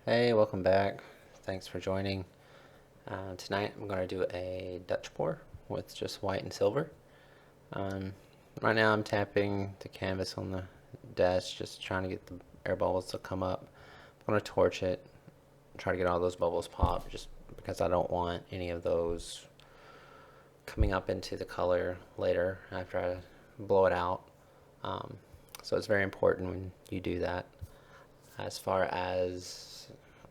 Hey, welcome back. Thanks for joining. Tonight I'm going to do a Dutch pour with just white and silver. Um, right now I'm tapping the canvas on the desk, just trying to get the air bubbles to come up. I'm going to torch it, try to get all those bubbles pop, just because I don't want any of those coming up into the color later after I blow it out. Um, so it's very important when you do that. As far as,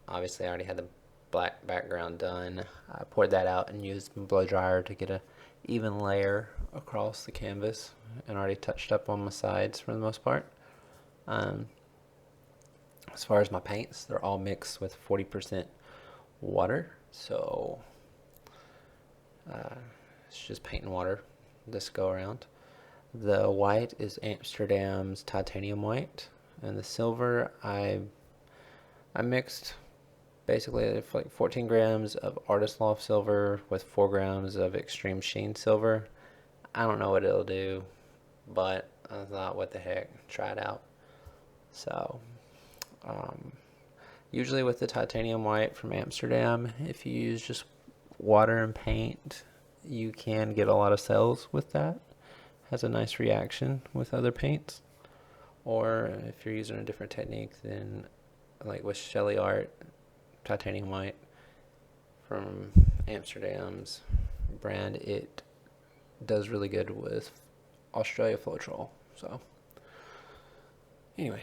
obviously I already had the black background done. I poured that out and used my blow dryer to get a even layer across the canvas, and already touched up on my sides for the most part. Um, as far as my paints, they're all mixed with 40% water, so uh, it's just paint and water this go around. The white is Amsterdam's titanium white, and the silver I mixed basically like 14 grams of Artist Loft silver with 4 grams of extreme Sheen silver. I don't know what it'll do, but I thought, what the heck, try it out. So, um, usually with the titanium white from Amsterdam, if you use just water and paint, you can get a lot of cells with that. Has a nice reaction with other paints. Or if you're using a different technique, then like with Shelly Art, titanium white from Amsterdam's brand, it does really good with Australia Floetrol. So anyway,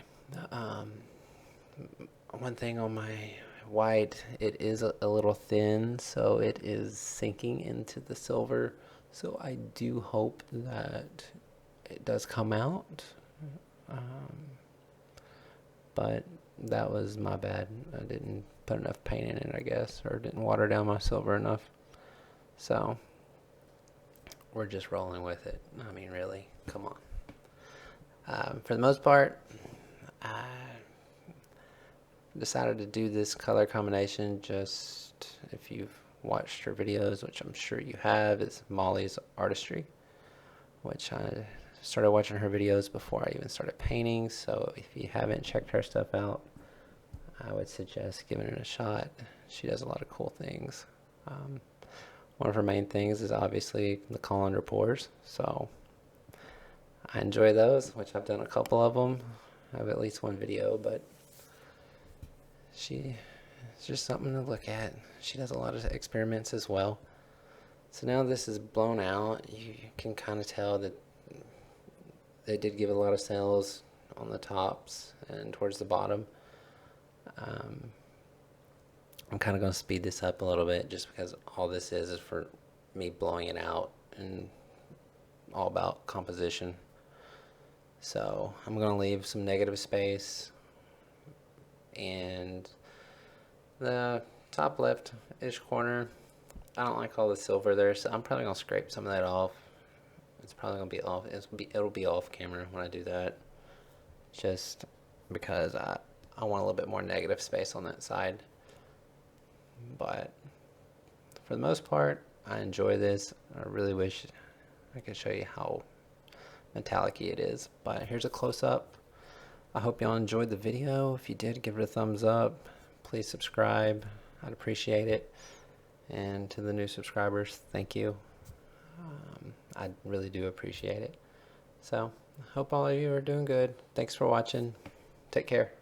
um, one thing on my white, it is a little thin, so it is sinking into the silver. So I do hope that it does come out. Um, but that was my bad. I didn't put enough paint in it, I guess, or didn't water down my silver enough. So we're just rolling with it. I mean, really, come on. For the most part, I decided to do this color combination just, if you've watched her videos, which I'm sure you have, is Molly's Artistry, which I started watching her videos before I even started painting. So if you haven't checked her stuff out, I would suggest giving it a shot. She does a lot of cool things. Um, One of her main things is obviously the colander pours. So I enjoy those, which I've done a couple of them. I have at least one video, but it's just something to look at. She does a lot of experiments as well. So now this is blown out. You can kind of tell that they did give a lot of cells on the tops and towards the bottom. I'm kind of going to speed this up a little bit just because all this is for me blowing it out and all about composition. So I'm going to leave some negative space, and the top left-ish corner, I don't like all the silver there, so I'm probably going to scrape some of that off. It's probably going to be off. It'll be off camera when I do that, just because I want a little bit more negative space on that side. But for the most part, I enjoy this. I really wish I could show you how metallic-y it is, but here's a close-up. I hope y'all enjoyed the video. If you did, give it a thumbs up. Please subscribe. I'd appreciate it. And to the new subscribers, thank you. I really do appreciate it. So I hope all of you are doing good. Thanks for watching. Take care.